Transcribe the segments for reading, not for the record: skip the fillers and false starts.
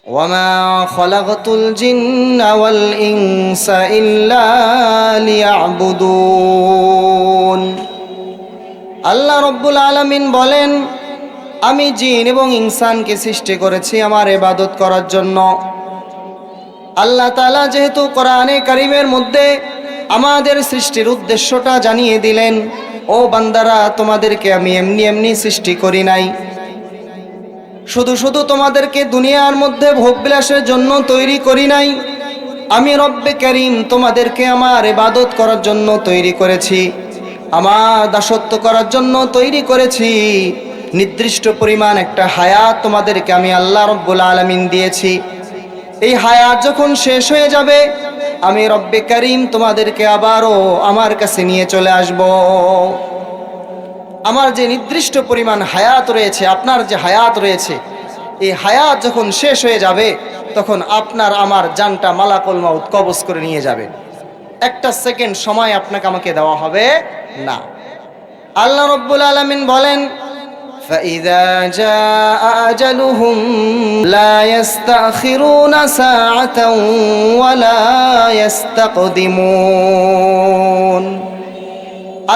ওয়ামা খলাকতুল জিন্না ওয়াল ইনসা ইল্লা লিয়াবুদুন। আল্লাহ রব্বুল আলামিন বলেন, আমি জিন এবং ইনসানকে সৃষ্টি করেছি আমার ইবাদত করার জন্য। আল্লাহ তাআলা যেহেতু কোরআনে কারীমের মধ্যে আমাদের সৃষ্টির উদ্দেশ্যটা জানিয়ে দিলেন, ও বান্দারা, তোমাদেরকে আমি এমনি এমনি সৃষ্টি করি নাই, শুধু শুধু তোমাদেরকে দুনিয়ার মধ্যে ভোগবিলাসের জন্য তৈরি করি নাই। আমি রব্বে কারীম তোমাদেরকে আমার ইবাদত করার জন্য তৈরি করেছি, আমার দাসত্ব করার জন্য তৈরি করেছি। নির্দিষ্ট পরিমাণ একটা হায়াত তোমাদেরকে আমি আল্লাহ রব্বুল আলামিন দিয়েছি। এই হায়াত যখন শেষ হয়ে যাবে, আমি রব্বে কারীম তোমাদেরকে আবারও আমার কাছে নিয়ে চলে আসব। আমার যে নির্দিষ্ট পরিমাণ হায়াত রয়েছে, আপনার যে হায়াত রয়েছে, এই হায়াত যখন শেষ হয়ে যাবে, তখন আপনার আমার জানটা মালাকুল মাউত কবজ করে নিয়ে যাবে। একটা সেকেন্ড সময় আপনাকে আমাকে দেওয়া হবে না। আল্লাহ রব্বুল আলামিন বলেন, فَإِذَا جَاءَ أَجَلُهُمْ لَا يَسْتَأْخِرُونَ سَاعَةً وَلَا يَسْتَقْدِمُونَ।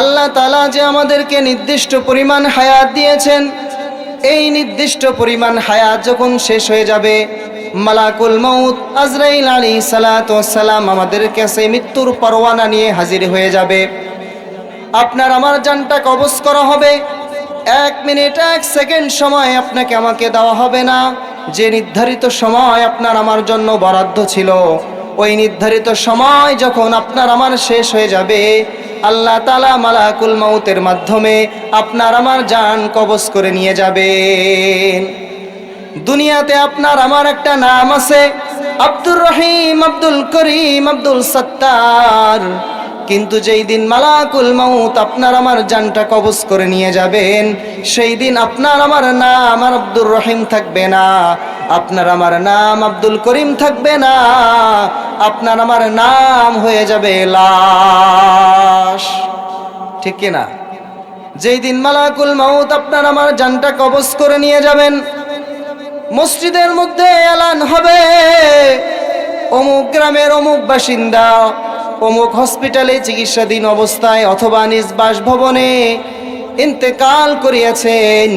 আল্লাহ তাআলা যে আমাদেরকে নির্দিষ্ট পরিমাণ হায়াত দিয়েছেন, এই নির্দিষ্ট পরিমাণ হায়াত যখন শেষ হয়ে যাবে, মালাকুল মউত আজরাইল আলাইহিস সালাতু ওয়াস সালাম আমাদের কাছে মৃত্যুর পরোয়ানা নিয়ে হাজির হয়ে যাবে। আপনার আমার জানটা কবজ করা হবে। 1 মিনিট 1 সেকেন্ড সময় আপনাকে আমাকে দেওয়া হবে না। যে নির্ধারিত সময় আপনার আমার জন্য বরাদ্দ ছিল, ওই নির্ধারিত সময় যখন আপনার আমার শেষ হয়ে যাবে, আল্লাহ তাআলা মালাকুল মউতের মাধ্যমে আপনার আমার জান কবজ করে নিয়ে যাবেন। দুনিয়াতে আপনার আমার একটা নাম আছে, আব্দুর রহিম, আব্দুল করিম, আব্দুল সত্তার। কিন্তু যেই দিন মালাকুল মউত আপনার আমার জানটা কবজ করে নিয়ে যাবেন, সেই দিন আপনার আমার নাম আর আব্দুর রহিম থাকবে না, আপনার আমার নাম আব্দুল করিম থাকবে না, আপনার আমার নাম হয়ে যাবে লাশ। ঠিক কিনা? যেই দিন মালাকুল মউত আপনার আমার জানটা কবজ করে নিয়ে যাবেন, মসজিদের মধ্যে এলান হবে, অমুক গ্রামের অমুক বাসিন্দা অমুক হসপিটালে চিকিৎসাধীন অবস্থায় অথবা নিজ বাসভবনে ইন্তেকাল করিয়াছেন।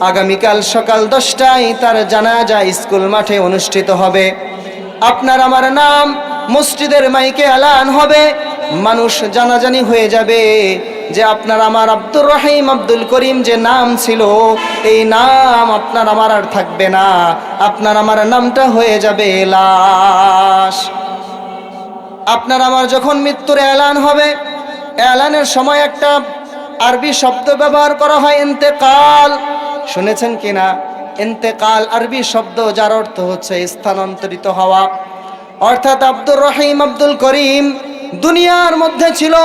আগামীকাল সকাল 10টায় তার জানাজা স্কুল মাঠে অনুষ্ঠিত হবে। আপনার আমার নাম মসজিদের মাইকে এলান হবে, মানুষ জানাজানি হয়ে যাবে যে আপনার আমার আব্দুর রহিম, আব্দুল করিম যে নাম ছিল, এই নাম আপনার আমার আর থাকবে না, আপনার আমার নামটা হয়ে যাবে লাশ। আপনার আমার যখন মৃত্যুর এলান হবে, এলানের সময় একটা আরবি শব্দ ব্যবহার করা হয়, ইন্তেকাল। শুনেছেন কিনা? ইন্তেকাল আরবি শব্দ, যার অর্থ হচ্ছে স্থানান্তরিত হওয়া। অর্থাৎ আব্দুর রহিম, আব্দুল করিম দুনিয়ার মধ্যে ছিল,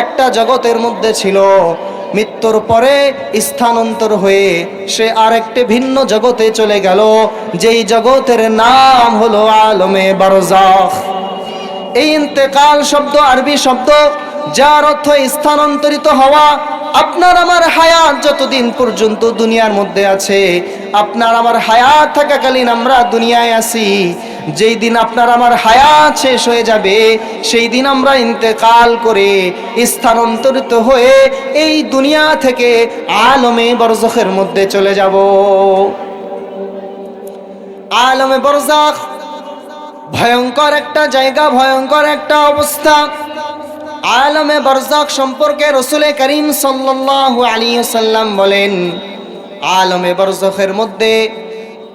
একটা জগতের মধ্যে ছিল, মৃত্যুর পরে স্থানান্তর হয়ে সে আরেকটি ভিন্ন জগতে চলে গেল, যেই জগতের নাম হলো আলমে বারজাখ। এই ইন্তেকাল শব্দ আরবি শব্দ, যার অর্থ স্থানান্তরিত হওয়া। আপনার আমার হায়াত যতদিন পর্যন্ত দুনিয়ার মধ্যে আছে, আপনার আমার হায়াত থাকাকালীন আমরা দুনিয়ায় আছি, যেই দিন আপনার আমার হায়াত শেষ হয়ে যাবে, সেই দিন আমরা ইন্তেকাল করে স্থানান্তরিত হয়ে এই দুনিয়া থেকে আলমে বরজাখের মধ্যে চলে যাব। আলমে বরজাখ ভয়ঙ্কর একটা জায়গা, ভয়ঙ্কর একটা অবস্থা। আলমে বরজাখ সম্পর্কে রাসূল করিম সাল্লাল্লাহু আলাইহি ওয়াসাল্লাম বলেন, আলমে বরজাখের মধ্যে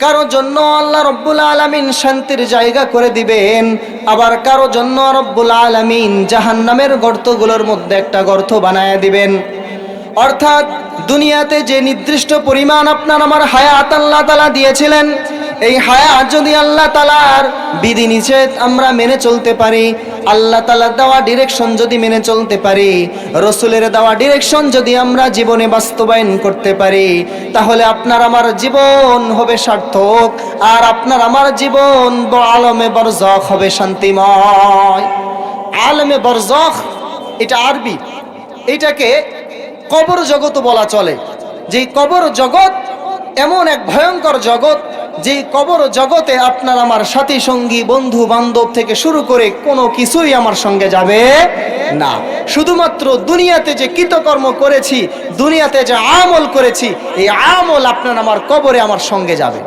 কারো জন্য আল্লাহ রব্বুল আলামিন শান্তির জায়গা করে দিবেন, আবার কারো জন্য রব্বুল আলামিন জাহান্নামের গর্তগুলোর মধ্যে একটা গর্ত বানায় দিবেন। অর্থাৎ দুনিয়াতে যে নির্দিষ্ট পরিমাণ আপনার আমার হায়াত আল্লাহ তাআলা দিয়েছিলেন, এই হায়াত যদি আল্লাহ তাআলার বিধিনিষেধ আমরা মেনে চলতে পারি, আল্লাহ তাআলার দেওয়া ডিরেকশন যদি মেনে চলতে পারি, রাসূলের দেওয়া ডিরেকশন যদি আমরা জীবনে বাস্তবায়ন করতে পারি, তাহলে আপনার আমার জীবন হবে সার্থক, আর আপনার আমার জীবন আলমে বরজাখ হবে শান্তিময়। আলমে বরজাখ এটা আরবি, এটাকে কবর জগৎ বলা চলে। যে কবর জগৎ এমন এক ভয়ঙ্কর জগৎ, যে কবর জগতে আপনার আমার সাথী সঙ্গী বন্ধু বান্ধব থেকে শুরু করে কোনো কিছুই আমার সঙ্গে যাবে না। শুধুমাত্র দুনিয়াতে যে কৃতকর্ম করেছি, দুনিয়াতে যে আমল করেছি, এই আমল আপনার আমার কবরে আমার সঙ্গে যাবে।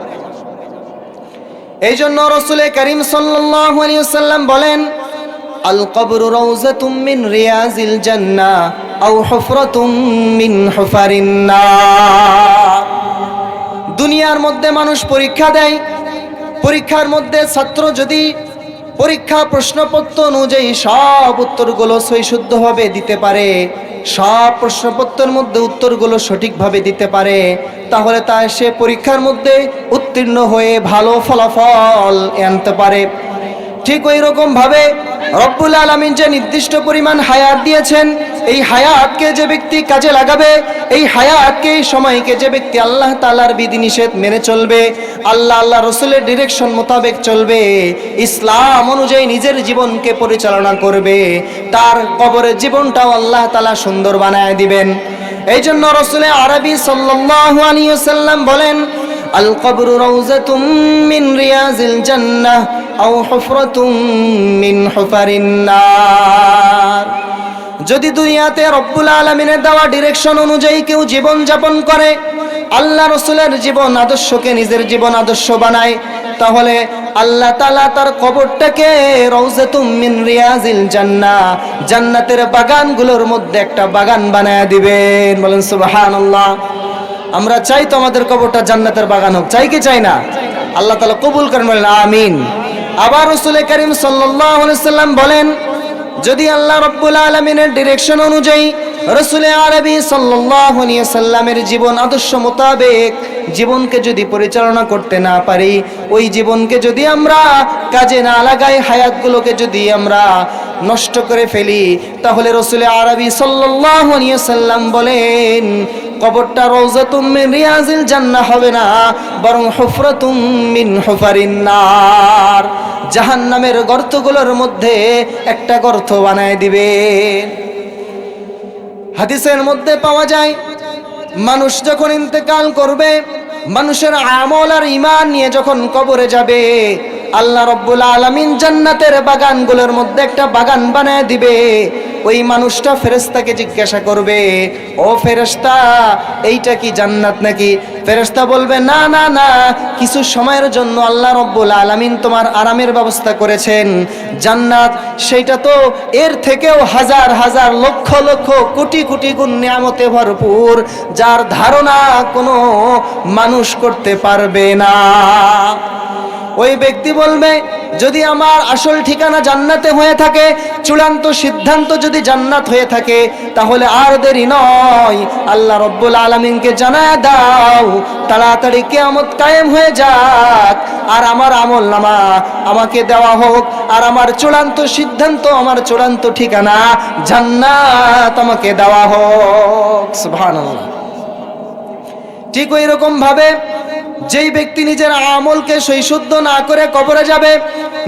এই জন্য রাসূল করিম সাল্লাল্লাহু আলাইহি ওয়াসাল্লাম বলেন, আল কবরু রাউযাতুম মিন রিয়াজিল জান্নাহ আও হুফরাতুম মিন হুফারিন নার। দুনিয়ার মধ্যে মানুষ পরীক্ষা দেয়, পরীক্ষার মধ্যে ছাত্র যদি পরীক্ষা প্রশ্নপত্র অনুযায়ী সব উত্তরগুলো সহিশুদ্ধভাবে দিতে পারে, সব প্রশ্নপত্রের মধ্যে উত্তরগুলো সঠিকভাবে দিতে পারে, তাহলে সে পরীক্ষার মধ্যে উত্তীর্ণ হয়ে ভালো ফলাফল আনতে পারে। ঠিক ওই রকম ভাবে রব্বুল আলামিন যে নির্দিষ্ট পরিমাণ হায়াত দিয়েছেন, এই হায়াতকে যে ব্যক্তি কাজে লাগাবে, এই হায়াতকে এই সময়কে যে ব্যক্তি আল্লাহ তাআলার বিধিনিষেধ মেনে চলবে, আল্লাহ রসুলের ডিরেকশন মোতাবেক চলবে, ইসলাম অনুযায়ী নিজের জীবনকে পরিচালনা করবে, তার কবরের জীবনটাও আল্লাহ তাআলা সুন্দর বানায় দিবেন। এই জন্য রাসূল আরবি সাল্লাল্লাহু আলাইহি ওয়াসাল্লাম বলেন, আল কবরু রাউযাতুম মিন রিয়াজিল জান্নাহ আও হুফরাতুম মিন হুফারিন নার। যদি দুনিয়াতে রব্বুল আলামিনের দেওয়া ডিরেকশন অনুযায়ী কেউ জীবন যাপন করে, আল্লাহ রসুলের জীবন আদর্শকে নিজের জীবন আদর্শ বানায়, তাহলে আল্লাহ তাআলা তার কবরটাকে রাউযাতুম মিন রিয়াজিল জান্নাহ, জান্নাতের বাগানগুলোর মধ্যে একটা বাগান বানায় দিবেন। বলেন সুবহানাল্লাহ। আমরা চাই তো আমাদের কবরটা জান্নাতের বাগান হোক, চাই কি চাই না? আল্লাহ তাআলা কবুল করেন, বলেন আমিন। আবার রাসূল করিম সাল্লাল্লাহু আলাইহি ওয়াসাল্লাম বলেন, যদি আল্লাহ রাব্বুল আলামিনের ডিরেকশন অনুযায়ী রাসূল আরবি সাল্লাল্লাহু আলাইহি ওয়াসাল্লামের জীবন আদর্শ মোতাবেক জীবনকে যদি পরিচালনা করতে না পারি, ওই জীবনকে যদি আমরা কাজে না লাগাই, হায়াতগুলোকে যদি আমরা নষ্ট করে ফেলি, তাহলে রাসূল আরবি সাল্লাল্লাহু আলাইহি ওয়াসাল্লাম বলেন, কবরটা রাউযাতুম মিন রিয়াজিল জান্নাহ হবে না, বরং হুফরাতুম মিন হুফারিন নার, জাহান্নামের গর্তগুলোর মধ্যে একটা গর্ত বানায় দিবে। হাদিসের মধ্যে পাওয়া যায়, মানুষ যখন ইন্তেকাল করবে, মানুষের আমল আর ঈমান নিয়ে যখন কবরে যাবে, আল্লাহ রাব্বুল আলামিন জান্নাতের বাগানগুলোর মধ্যে একটা বাগান বানায় দিবে। ওই মানুষটা ফেরেশতাকে জিজ্ঞাসা করবে, ও ফেরেশতা, এইটা কি জান্নাত নাকি? ফেরেশতা বলবে, না না না, কিছু সময়ের জন্য আল্লাহ রাব্বুল আলামিন তোমার আরামের ব্যবস্থা করেছেন। জান্নাত সেইটা তো এর থেকেও হাজার হাজার লক্ষ লক্ষ কোটি কোটি গুণ নিয়ামতে ভরপুর, যার ধারণা কোনো মানুষ করতে পারবে না। ওই ব্যক্তি বলবে, যদি আমার আসল ঠিকানা জান্নাতে হয়ে থাকে, চূড়ান্ত সিদ্ধান্ত যদি জান্নাত হয়ে থাকে, তাহলে আর দেরি নয়, আল্লাহ রাব্বুল আলামিনকে জানায় দাও, তাড়াতাড়ি কিয়ামত কায়েম হয়ে যাক, আর আমার আমলনামা আমাকে দেওয়া হোক, আর আমার চূড়ান্ত সিদ্ধান্ত, আমার চূড়ান্ত ঠিকানা জান্নাত আমাকে দেওয়া হোক। সুবহানাল্লাহ। ঠিক ওই রকম ভাবে যেই ব্যক্তি নিজের আমলকে সহিশুদ্ধ না করে কবরে যাবে,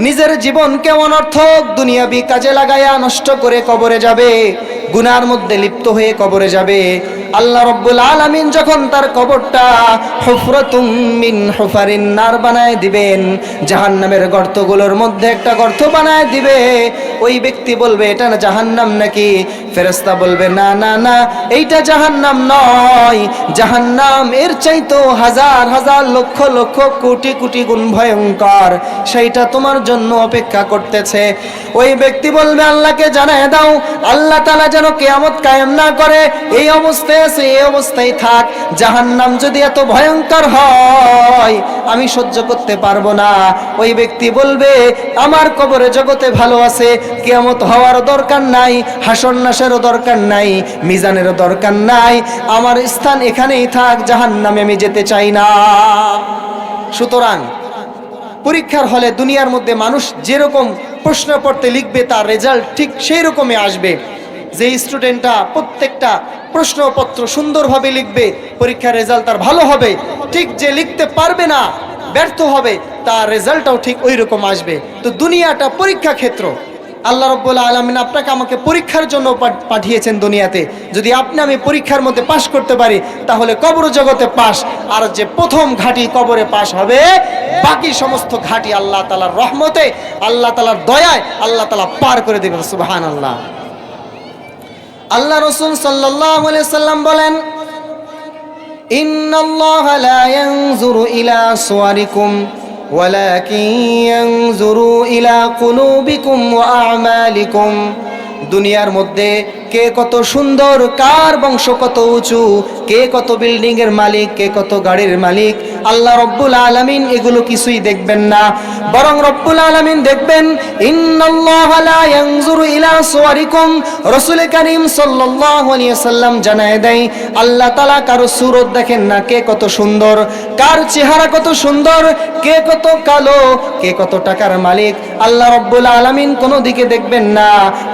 নিজের জীবনকে অনর্থক দুনিয়াবি কাজে লাগায়া নষ্ট করে কবরে যাবে, গুনার মধ্যে লিপ্ত হয়ে কবরে যাবে, আল্লাহ রাব্বুল আলামিন যখন তার কবরটা হুফরাতুম মিন হুফারিন নার বানায় দিবেন, জাহান্নামের গর্তগুলোর মধ্যে একটা গর্ত বানায় দিবে, ওই ব্যক্তি বলবে, এটা না জাহান্নাম নাকি? ফেরেশতা বলবে, না না না, এইটা জাহান্নাম নয়, জাহান্নাম এর চাইতো হাজার হাজার লক্ষ লক্ষ কোটি কোটি গুণ ভয়ঙ্কর, সেইটা তোমার জন্য অপেক্ষা করতেছে। ওই ব্যক্তি বলবে, আল্লাহকে জানায় দাও, আল্লাহ তাআলা যেন কিয়ামত কায়েম না করে, এই অবস্থায় আছে, এই অবস্থায় থাক, জাহান্নাম যদি এত ভয়ঙ্কর হয় আমি সহ্য করতে পারবো না। ওই ব্যক্তি বলবে, আমার কবরে জগতে ভালো আছে, কিয়ামত হওয়ার দরকার নাই, হাসর নাসেরও দরকার নাই, মিজানেরও দরকার নাই, আমার স্থান এখানেই থাক, জাহান্নামে আমি যেতে চাই না। সুতরাং পরীক্ষার হলে দুনিয়ার মধ্যে মানুষ যেরকম প্রশ্ন পড়তে লিখবে, তার রেজাল্ট ঠিক সেই রকমই আসবে। যে স্টুডেন্টটা প্রত্যেকটা প্রশ্নপত্র সুন্দরভাবে লিখবে, পরীক্ষার রেজাল্ট তার ভালো হবে। ঠিক যে লিখতে পারবে না, ব্যর্থ হবে, তার রেজাল্টটাও ঠিক ওই রকম আসবে। তো দুনিয়াটা পরীক্ষা ক্ষেত্র, আল্লাহ রাব্বুল আলামিন আপনাকে আমাকে পরীক্ষার জন্য পাঠিয়েছেন দুনিয়াতে। যদি আমি পরীক্ষার মধ্যে পাশ করতে পারি তাহলে কবর জগতে পাশ, আর যে প্রথম ঘাটি কবরে পাশ হবে, বাকি সমস্ত ঘাটি আল্লাহ তাআলার রহমতে, আল্লাহ তাআলার দয়ায় আল্লাহ তাআলা পার করে দেবেন। সুবহানাল্লাহ। আল্লাহ রাসূল সাল্লাল্লাহু আলাইহি সাল্লাম বলেন, ইন্নাল্লাহা লা ইয়ানজুরু ইলা সুওয়ারিকুম ওয়ালাকিন ইয়ানজুরু ইলা কুলুবিকুম ওয়া আ'মালিকুম। দুনিয়ার মধ্যে কে কত সুন্দর, কার বংশ কত উঁচু, কে কত বিল্ডিং এর মালিক, কে কত গাড়ির মালিক, আল্লাহ রব্বুল আলামিন এগুলো কিছুই দেখবেন না। বরং রব্বুল আলামিন দেখবেন, ইন্নাল্লাহা লা ইয়ানজুরু ইলা সুওয়ারিকুম। রাসূল কারীম সাল্লাল্লাহু আলাইহি ওয়াসাল্লাম জানায় দেয়, আল্লাহ তাআলা কারো সুরত দেখেন না, কে কত সুন্দর, কার চেহারা কত সুন্দর, কে কত কালো, কে কত টাকার মালিক, আল্লাহ রব্বুল আলামিন কোনো দিকে দেখবেন না।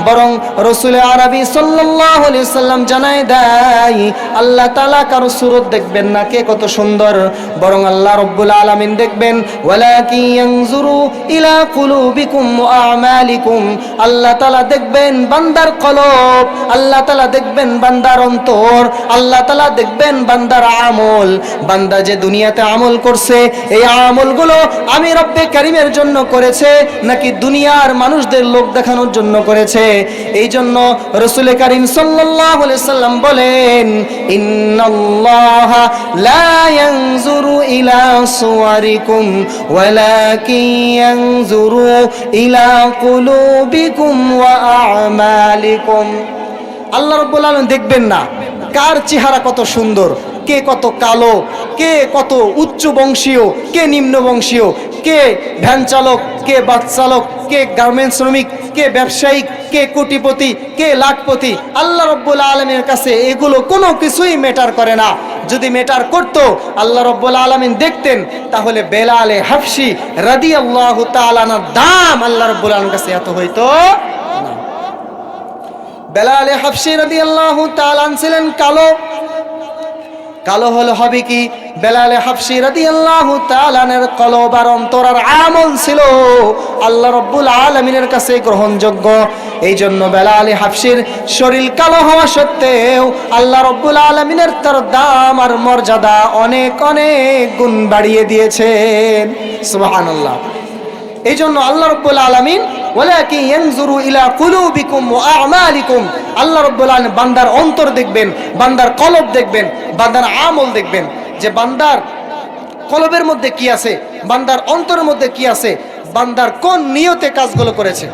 বরং রাসূল আরবি সাল্লাল্লাহু আলাইহি ওয়াসাল্লাম জানায় দেয়, আল্লাহ তাআলা কারো সুরত দেখবেন না, কে কত সুন্দর, বরং আল্লাহ রব্বুল আলামিন দেখবেন, ওয়ালাকিন ইয়ানজুরু ইলা কুলুবিকুম ওয়া আমালিকুম। আল্লাহ তাআলা দেখবেন বান্দার কলব, আল্লাহ তাআলা দেখবেন বান্দার অন্তর, আল্লাহ তাআলা দেখবেন বান্দার আমল। বান্দা যে দুনিয়াতে আমল করছে, এই আমলগুলো আমি রব্বে কারীমের জন্য করেছে নাকি দুনিয়ার মানুষদের লোক দেখানোর জন্য করেছে। এই জন্য রাসূল কারীম সাল্লাল্লাহু আলাইহি সাল্লাম বলেন, ইন্নাল্লাহা লা ইয়ানজুরু ইলা সুওয়ারিকুম ওয়ালাকিন ইয়ানজুরু ইলা কুলুবিকুম ওয়া আ'মালিকুম। আল্লাহ রাব্বুল আলামিন দেখবেন না কার চেহারা কত সুন্দর, কে কত কালো, কে কত উচ্চ বংশীয়, কে নিম্ন বংশীয়, কে ভ্যান চালক, কে বাস চালক, কে গার্মেন্টস শ্রমিক, কে ব্যবসায়িক, কে কোটিপতি, কে লাখপতি। আল্লাহ রাব্বুল আলামিনের কাছে এগুলো কোনো কিছুই ম্যাটার করে না। যদি ম্যাটার করত, আল্লাহ রাব্বুল আলামিন দেখতেন, তাহলে বেলাল হাবশী রাদিয়াল্লাহু তাআলা আনহুর দাম আল্লাহ রাব্বুল আলামিনের কাছে এত হইতো না। বেলাল হাবশী রাদিয়াল্লাহু তাআলা ছিলেন কালো। কালো হলে হবে কি, বেলাল হাবশী রাদিয়াল্লাহু তাআলা এর কলব আর অন্তর আর আমল ছিল আল্লাহ রাব্বুল আলামিনের কাছে গ্রহণযোগ্য। এই জন্য বেলাল হাবশীর শরীর কালো হওয়া সত্ত্বেও আল্লাহ রাব্বুল আলামিনের তার দাম আর মর্যাদা অনেক অনেক গুণ বাড়িয়ে দিয়েছেন। সুবহানাল্লাহ। এই জন্য আল্লাহ রাব্বুল আলামিন ওয়ালাকিন ইয়ানজুরু ইলা কুলুবিকুম ওয়া আ'মালিকুম। আল্লাহ রাব্বুল আলামিন বান্দার অন্তর দেখবেন, বান্দার কলব দেখবেন, বান্দার আমল দেখবেন, যে বান্দার কলবের মধ্যে কি আছে, বান্দার অন্তরের মধ্যে কি আছে, বান্দার কোন নিয়তে কাজগুলো করেছে।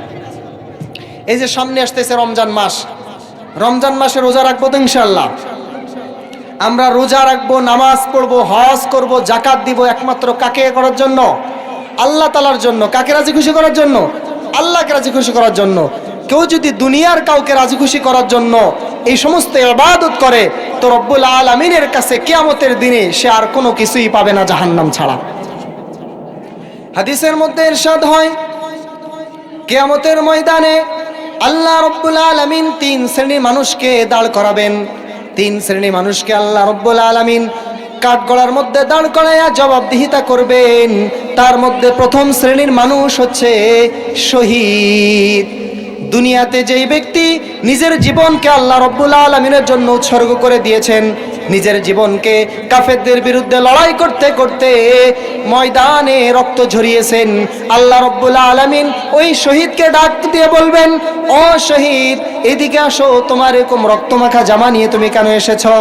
এই যে সামনে আসতেছে রমজান মাস, রমজান মাসে রোজা রাখবো তো ইনশাআল্লাহ। আমরা রোজা রাখবো, নামাজ পড়বো, হজ করব, যাকাত দিব, একমাত্র কাকে করার জন্য? আল্লাহ তাআলার জন্য। কাকে রাজি খুশি করার জন্য? আল্লাহকে রাজি খুশি করার জন্য। কেউ যদি দুনিয়ার কাউকে রাজি খুশি করার জন্য এই সমস্ত ইবাদত করে, তো রব্বুল আলামিনের কাছে কিয়ামতের দিনে সে আর কোনো কিছুই পাবে না জাহান্নাম ছাড়া। হাদিসের মধ্যে ইরশাদ হয়, কিয়ামতের ময়দানে আল্লাহ রব্বুল আলামিন তিন শ্রেণীর মানুষকে দাঁড় করাবেন। তিন শ্রেণীর মানুষকে আল্লাহ রব্বুল আলামিন কাঠগড়ার মধ্যে দাঁড় করাইয়া জবাবদিহিতা করবেন। তার মধ্যে প্রথম শ্রেণীর মানুষ হচ্ছে শহীদ। দুনিয়াতে যেই ব্যক্তি নিজের জীবনকে আল্লাহ রব্বুল আলামিনের জন্য উৎসর্গ করে দিয়েছেন, নিজের জীবনকে কাফেরদের বিরুদ্ধে লড়াই করতে করতে ময়দানে রক্ত ঝরিয়েছেন, আল্লাহ রব্বুল আলামিন ওই শহীদকে ডাক দিয়ে বলবেন, ও শহীদ এদিকে আসো, তোমার এরকম রক্তমাখা জামা নিয়ে তুমি কেন এসেছো?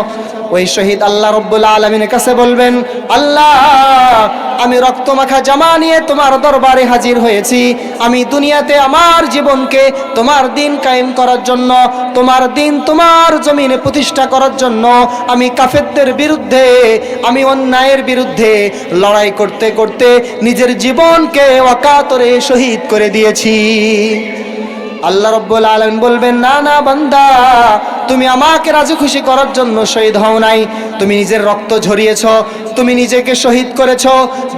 ওই শহীদ আল্লাহ রব্বুল আলামিনের কাছে বলবেন, আল্লাহ আমি রক্তমাখা জামা নিয়ে তোমার দরবারে হাজির হয়েছি। আমি দুনিয়াতে আমার জীবনকে তোমার দিন কায়েম করার জন্য, তোমার দিন তোমার জমিনে প্রতিষ্ঠা করার জন্য আমি কাফেরদের বিরুদ্ধে, আমি অন্যায়ের বিরুদ্ধে লড়াই করতে করতে নিজের জীবনকে অকাতরে শহীদ করে দিয়েছি। আল্লাহ রাব্বুল আলামিন বলবেন, না না বান্দা, তুমি আমাকে রাজি খুশি করার জন্য শহীদ হও নাই, তুমি নিজের রক্ত ঝরিয়েছো, তুমি নিজেকে শহীদ করেছো।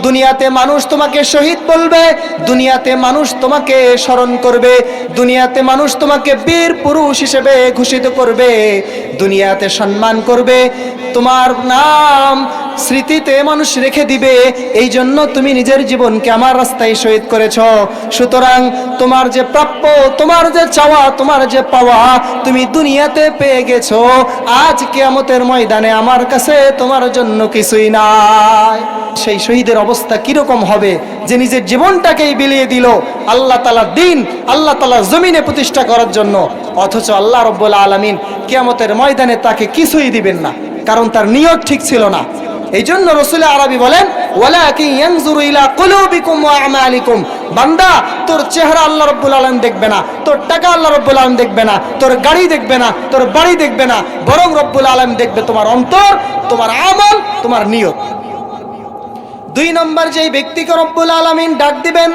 দুনিয়াতে মানুষ তোমাকে শহীদ বলবে, দুনিয়াতে মানুষ তোমাকে স্মরণ করবে, দুনিয়াতে মানুষ তোমাকে বীর পুরুষ হিসেবে ঘোষিত করবে, দুনিয়াতে সম্মান করবে, তোমার নাম স্মৃতিতে মানুষ রেখে দিবে, এই জন্য তুমি নিজের জীবনকে আমার রাস্তায় শহীদ করেছ। সুতরাং তোমার যে প্রাপ্য, তোমার যে চাওয়া, তোমার যে পাওয়া তুমি দুনিয়াতে পেয়ে গেছো, আজ কিয়ামতের ময়দানে আমার কাছে তোমার জন্য কিছুই নাই। সেই শহীদের অবস্থা কিরকম হবে যে নিজের জীবনটাকেই বিলিয়ে দিল আল্লাহ তাআলার দ্বীন, আল্লাহ তাআলার জমিনে প্রতিষ্ঠা করার জন্য, অথচ আল্লাহ রাব্বুল আলামিন কিয়ামতের ময়দানে তাকে কিছুই দিবেন না, কারণ তার নিয়ত ঠিক ছিল না। এই জন্য রাসূল আরবি বলেন, ওয়ালাকিন ইয়ানজুরু ইলা কুলুবিকুম ওয়া আমালিকুম, বান্দা তোর চেহারা আল্লাহ রাব্বুল আলামিন দেখবে না, তোর টাকা আল্লাহ রাব্বুল আলামিন দেখবে না, তোর গাড়ি দেখবে না, তোর বাড়ি দেখবে না, বরং রব্বুল আলামিন দেখবে তোমার অন্তর, তোমার আমল, তোমার নিয়ত। 2 নম্বর যেই ব্যক্তিকে রব্বুল আলামিন ডাক দিবেন,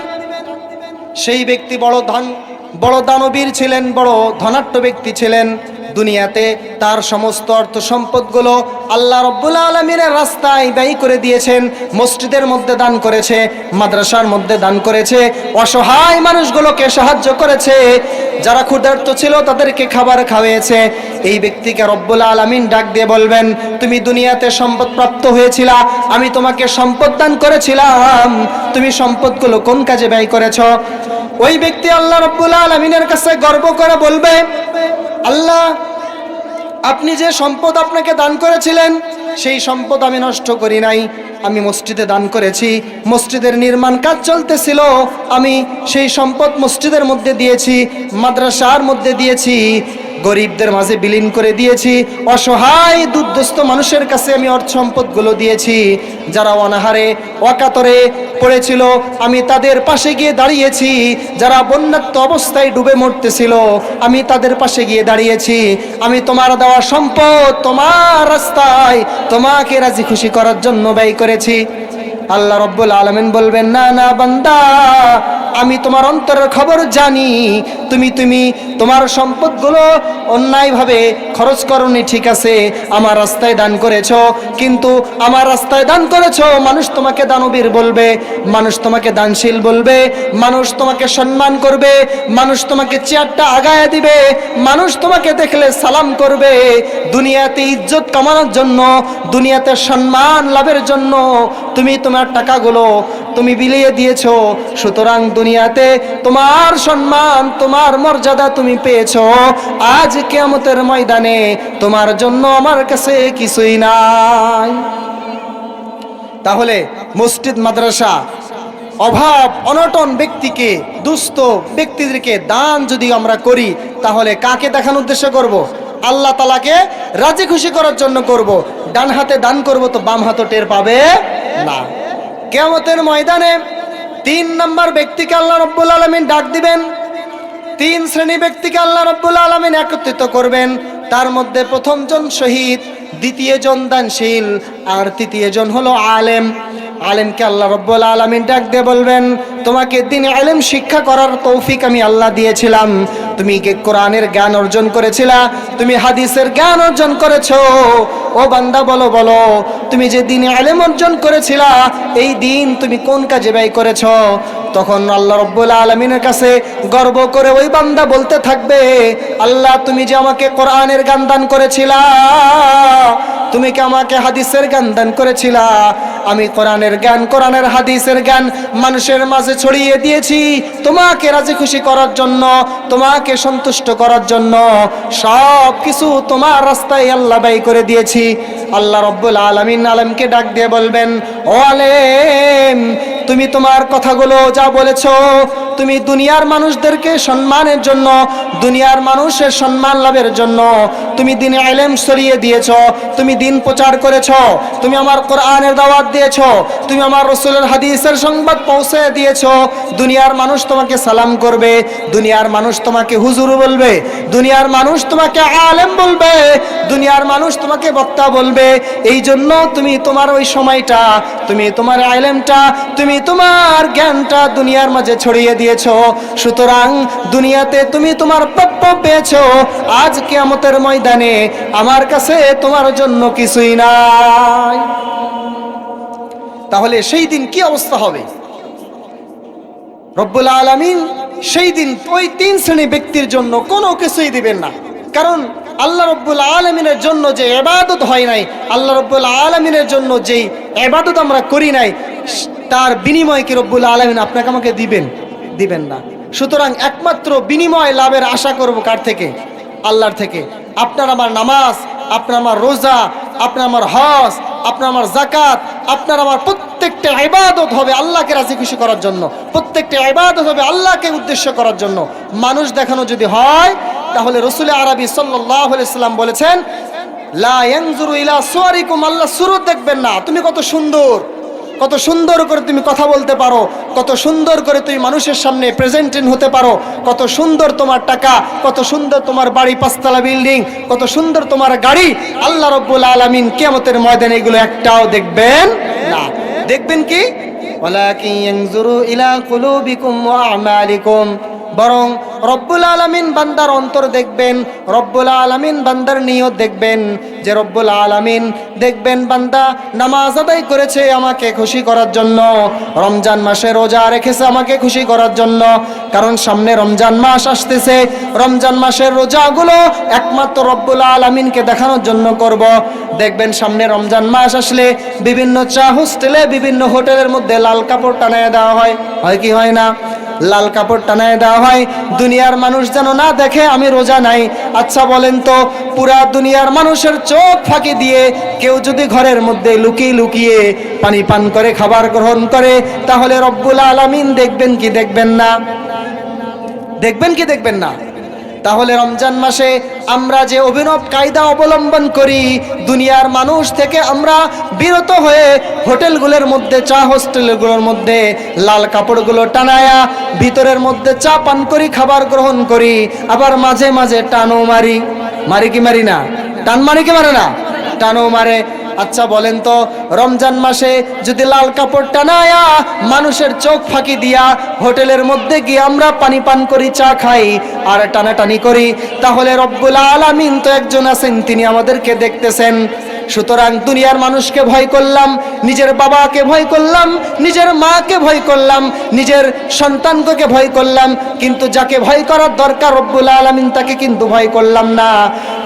সেই ব্যক্তি বড় দানবীর ছিলেন, বড় ধনাঢ্য ব্যক্তি ছিলেন। দুনিয়াতে তার সমস্ত অর্থ সম্পদগুলো আল্লাহ রাব্বুল আলামিনের রাস্তায় ব্যয় করে দিয়েছেন। মসজিদের মধ্যে দান করেছে, মাদ্রাসার মধ্যে দান করেছে, অসহায় মানুষগুলোকে সাহায্য করেছে, যারা ক্ষুধার্ত ছিল তাদেরকে খাবার খাওয়িয়েছে। এই ব্যক্তিকে রব্বুল আলামিন ডাক দিয়ে বলবেন, তুমি দুনিয়াতে সম্পদ প্রাপ্ত হয়েছিলা, আমি তোমাকে সম্পদ দান করেছিলাম, তুমি সম্পদগুলো কোন কাজে ব্যয় করেছো? ওই ব্যক্তি আল্লাহ রাব্বুল আলামিনের কাছে গর্ব করে বলবে, আল্লাহ, আপনি যে সম্পদ আপনাকে দান করেছিলেন সেই সম্পদ আমি নষ্ট করি নাই, আমি মসজিদে দান করেছি, মসজিদের নির্মাণ কাজ চলতেছিল, আমি সেই সম্পদ মসজিদের মধ্যে দিয়েছি, মাদ্রাসার মধ্যে দিয়েছি, গরিবদের মাঝে বিলীন করে দিয়েছি, অসহায় দুর্দস্ত মানুষের কাছে আমি অর্থ সম্পদগুলো দিয়েছি, যারা অনাহারে অকাতরে পড়েছিল আমি তাদের পাশে গিয়ে দাঁড়িয়েছি, যারা বন্যাত্ম অবস্থায় ডুবে মরতেছিল আমি তাদের পাশে গিয়ে দাঁড়িয়েছি। আমি তোমার দেওয়া সম্পদ তোমার রাস্তায় তোমাকে রাজি খুশি করার জন্য ব্যয় করেছি। আল্লাহ রাব্বুল আলামিন বলবেন, না না বান্দা, আমি তোমার অন্তরের খবর জানি, তুমি তোমার সম্পদগুলো অন্যায়ভাবে খরচ করনি, ঠিক আছে, আমার রাস্তায় দান করেছো, কিন্তু আমার রাস্তায় দান করেছো, মানুষ তোমাকে দানবীর বলবে, মানুষ তোমাকে দানশীল বলবে, মানুষ তোমাকে সম্মান করবে, মানুষ তোমাকে চেয়ারটা আগায় দিবে, মানুষ তোমাকে দেখলে সালাম করবে। দুনিয়াতে ইজ্জত কামানোর জন্য, দুনিয়াতে সম্মান লাভের জন্য তুমি তোমার টাকাগুলো তুমি বিলিয়ে দিয়েছো। সুতরাং দুনিয়াতে তোমার সম্মান, তোমার মর্যাদা তুমি পেয়েছো, আজ কিয়ামতের ময়দানে তোমার জন্য আমার কাছে কিছুই নাই। তাহলে মসজিদ, মাদ্রাসা, অভাব অনটন ব্যক্তিকে, দুস্থ ব্যক্তিদেরকে দান যদি আমরা করি, তাহলে কাকে দেখানোর উদ্দেশ্য করব? আল্লাহ তাআলাকে রাজি খুশি করার জন্য করব। ডান হাতে দান করব তো বাম হাতে টের পাবে না। কিয়ামতের ময়দানে 3 নম্বর ব্যক্তিকে আল্লাহ রাব্বুল আলামিন ডাক দিবেন। 3 শ্রেণী ব্যক্তিকে আল্লাহ রাব্বুল আলামিন একত্রিত করবেন। তার মধ্যে প্রথম জন শহীদ, দ্বিতীয় জন দানশীল, আর তৃতীয় জন হলো আলেম। আলেমকে আল্লাহ রাব্বুল আলামিন ডাক দিয়ে বলবেন, তোমাকে দ্বীন ইলম শিক্ষা করার তৌফিক আমি আল্লাহ দিয়েছিলাম, তুমি কি কোরআনের জ্ঞান অর্জন করেছিলা, তুমি হাদিসের জ্ঞান অর্জন করেছো, ও বান্দা বলো বলো, তুমি যে দ্বীন ইলম অর্জন করেছিলা এই দ্বীন তুমি কোন কাজে ব্যয় করেছো? তখন আল্লাহ রাব্বুল আলামিনের কাছে গর্ব করে ওই বান্দা বলতে থাকবে, আল্লাহ, তুমি যে আমাকে কোরআনের জ্ঞান দান করেছিলা, তুমি কি আমাকে হাদিসের জ্ঞান দান করেছিলা, আমি কোরআনের জ্ঞান, কোরআনের হাদিসের জ্ঞান মানুষের মাঝে ছড়িয়ে দিয়েছি তোমাকে রাজি খুশি করার জন্য, তোমাকে সন্তুষ্ট করার জন্য, সব কিছু তোমার রাস্তায় আল্লাহ ব্যয় করে দিয়েছি। আল্লাহ রাব্বুল আলামিন আলেমকে ডাক দিয়ে বলবেন, ও আলেম, তুমি তোমার কথাগুলো যা বলেছো, তুমি দুনিয়ার মানুষদেরকে সম্মানের জন্য, দুনিয়ার মানুষের সম্মান লাভের জন্য তুমি দ্বীন ইলম ছড়িয়ে দিয়েছো, তুমি দ্বীন প্রচার করেছো, তুমি আমার কোরআনের দাওয়াত দিয়েছো, তুমি আমার রাসূলের হাদিসের সংবাদ পৌঁছে দিয়েছো। দুনিয়ার মানুষ তোমাকে সালাম করবে, দুনিয়ার মানুষ তোমাকে হুজুর বলবে, দুনিয়ার মানুষ তোমাকে আলেম বলবে, দুনিয়ার মানুষ তোমাকে বক্তা বলবে। এই জন্য তুমি তোমার ওই সময়টা, তুমি তোমার ইলমটা, তুমি তোমার জ্ঞানটা দুনিয়ার মাঝে ছড়িয়ে দিয়েছো। সুতরাং দুনিয়াতে তুমি তোমার প্রাপ্য পেয়েছো, আজ কিয়ামতের ময়দানে আমার কাছে তোমার জন্য কিছুই নাই। তাহলে সেই দিন কি অবস্থা হবে? রব্বুল আলামিন সেই দিন ওই 3 শ্রেণী ব্যক্তির জন্য কোনো কিছুই দিবেন না, কারণ আল্লাহ রব্বুল আলামিনের জন্য যে ইবাদত হয় নাই, আল্লাহ রব্বুল আলামিনের জন্য যেই ইবাদত আমরা করি নাই, তার বিনিময় কি রব্বুল আলামিন আপনাকে আমাকে দিবেন? দিবেন না। সুতরাং একমাত্র বিনিময় লাভের আশা করব কার থেকে? আল্লাহর থেকে। আপনার আমার নামাজ, আপনার আমার রোজা, আপনার আমার হজ, আপনার আমার যাকাত, আপনার আমার প্রত্যেকটা ইবাদত হবে আল্লাহকে রাজি খুশি করার জন্য, প্রত্যেকটা ইবাদত হবে আল্লাহকে উদ্দেশ্য করার জন্য। মানুষ দেখানো যদি হয়, তাহলে রাসূল আরবি সাল্লাল্লাহু আলাইহি সাল্লাম বলেছেন, লা ইয়ানজুরু ইলা সুওয়ারিকুম, আল্লাহ সুরত দেখবেন না, তুমি কত সুন্দর, কত সুন্দর করে তুমি কথা বলতে পারো, কত সুন্দর করে তুমি মানুষের সামনে প্রেজেন্টেশন হতে পারো, কত সুন্দর তোমার টাকা, কত সুন্দর তোমার বাড়ি, 5 তলা বিল্ডিং, কত সুন্দর তোমার গাড়ি। আল্লাহ রাব্বুল আলামিন কিয়ামতের ময়দানে এগুলো একটাও দেখবেন না। দেখবেন কি? ওয়ালাকিন ইয়ানজুরু ইলা কুলুবিকুম ওয়া আমালিকুম, বরং রব্বুল আলামিন বান্দার অন্তর দেখবেন, রব্বুল আলামিন বান্দার নিয়ত দেখবেন। যে রব্বুল আলামিন দেখবেন বান্দা নামাজ আদায় করেছে আমাকে খুশি করার জন্য, রমজান মাসে রোজা রেখেছে আমাকে খুশি করার জন্য, কারণ সামনে রমজান মাস আসতেছে। রমজান মাসের রোজাগুলো একমাত্র রব্বুল আলামিনকে দেখানোর জন্য করব। দেখবেন সামনে রমজান মাস আসলে বিভিন্ন চা হোস্টেলে, বিভিন্ন হোটেলের মধ্যে লাল কাপড় টানায় দেওয়া হয়, হয় কি হয় না? লাল কাপড় টানায় দেওয়া হয়, দুনিয়ার মানুষ যেন না দেখে আমি রোজা নাই। আচ্ছা বলেন তো, পুরা দুনিয়ার মানুষের চোখ ফাঁকি দিয়ে কেউ যদি ঘরের মধ্যে লুকিয়ে লুকিয়ে পানি পান করে, খাবার গ্রহণ করে, তাহলে রব্বুল আলামিন দেখবেন কি দেখবেন না? দেখবেন কি দেখবেন না? তাহলে রমজান মাসে আমরা যে অভিনব কায়দা অবলম্বন করি, দুনিয়ার মানুষ থেকে আমরা বিরত হয়ে হোটেলগুলোর মধ্যে, চা হোস্টেলগুলোর মধ্যে লাল কাপড়গুলো টানায়া ভিতরের মধ্যে চা পান করি, খাবার গ্রহণ করি, আবার মাঝে মাঝে টানও মারি। মারি কি মারি না? টান মারি কি মারে না? টানও মারে। আচ্ছা বলেন তো, রমজান মাসে যদি লাল কাপড় টানায়া মানুষের চোখ ফাঁকি দিয়া হোটেলের মধ্যে গিয়ে আমরা পানি পান করি, চা খাই আর টানাটানি করি, তাহলে রব্বুল আলামিন তো একজন আছেন, তিনি আমাদেরকে দেখতেছেন। সুতরাং দুনিয়ার মানুষকে ভয় করলাম, নিজের বাবাকে ভয় করলাম, নিজের মাকে ভয় করলাম, নিজের সন্তানকে ভয় করলাম, কিন্তু যাকে ভয় করার দরকার রব্বুল আলামিন তাকে কিন্তু ভয় করলাম না।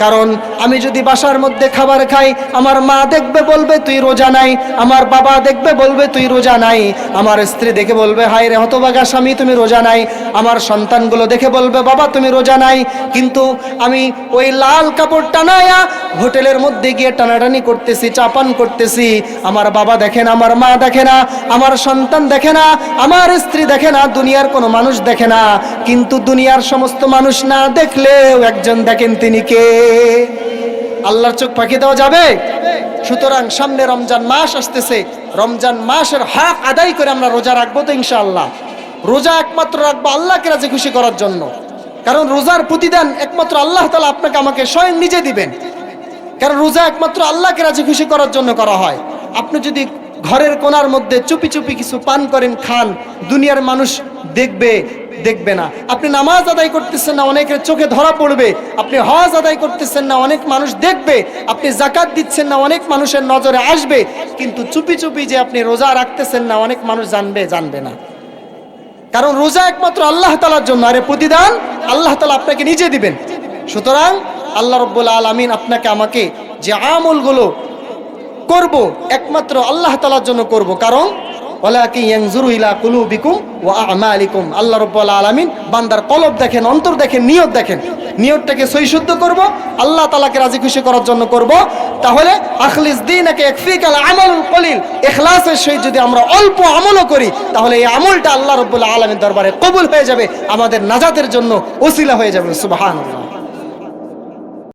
কারণ আমি যদি বাসার মধ্যে খাবার খাই, আমার মা দেখবে বলবে তুই রোজা নাই, আমার বাবা দেখবে বলবে তুই রোজা নাই, আমার স্ত্রী দেখে বলবে হায় রে হতভাগা স্বামী তুমি রোজা নাই, আমার সন্তানগুলো দেখে বলবে বাবা তুমি রোজা নাই। কিন্তু আমি ওই লাল কাপড় টানায়া হোটেলের মধ্যে গিয়ে টানাটানি করতেছি, চাপান করতেছি, আমার বাবা দেখে না, আমার মা দেখে না, আমার সন্তান দেখে না, আমার স্ত্রী দেখে না, দুনিয়ার কোনো মানুষ দেখে না। কিন্তু দুনিয়ার সমস্ত মানুষ না দেখলেও একজন দেখেন, তিনি কে? আল্লাহর চোখ ফাঁকি দেওয়া যাবে? সুতরাং সামনে রমজান মাস আসতেছে, রমজান মাসের হক আদায় করে আমরা রোজা রাখবো তো ইনশাআল্লাহ। রোজা একমাত্র রাখবো আল্লাহকে রাজি খুশি করার জন্য, কারণ রোজার প্রতিদান একমাত্র আল্লাহ তাআলা আপনাকে আমাকে স্বয়ং নিজে দিবেন। কারণ রোজা একমাত্র আল্লাহকে রাজি খুশি করার জন্য করা হয়। আপনি যদি ঘরের কোণার মধ্যে চুপি চুপি কিছু পান করেন, খান, দুনিয়ার মানুষ দেখবে দেখবে না। আপনি নামাজ আদায় করতেছেন না, অনেকের চোখে ধরা পড়বে। আপনি হজ আদায় করতেছেন না, অনেক মানুষ দেখবে। আপনি যাকাত দিচ্ছেন না, অনেক মানুষের নজরে আসবে। কিন্তু চুপি চুপি যে আপনি রোজা রাখতেছেন না, অনেক মানুষ জানবে না। কারণ রোজা একমাত্র আল্লাহ তাআলার জন্য, আর প্রতিদান আল্লাহ তাআলা আপনাকে নিজে দিবেন। সুতরাং আল্লাহ রাব্বুল আলামিন আপনাকে আমাকে যে আমলগুলো করব একমাত্র আল্লাহ তাআলার জন্য করব। কারণ ওয়ালাকিন ইয়ানজুরু ইলা কুলুবিকুম ওয়া আমালিকুম, আল্লাহ রাব্বুল আলামিন বান্দার কলব দেখেন, অন্তর দেখেন, নিয়ত দেখেন। নিয়তটাকে সহি শুদ্ধ করব, আল্লাহ তাআলাকে রাজি খুশি করার জন্য করব। তাহলে আখলিস দীনাকে ইয়াকফিকাল আমালুল কলিল, ইখলাসের সহিত যদি আমরা অল্প আমলও করি, তাহলে এই আমলটা আল্লাহ রাব্বুল আলামিনের দরবারে কবুল হয়ে যাবে, আমাদের নাজাতের জন্য ওসিলা হয়ে যাবে। সুবহানাল্লাহ।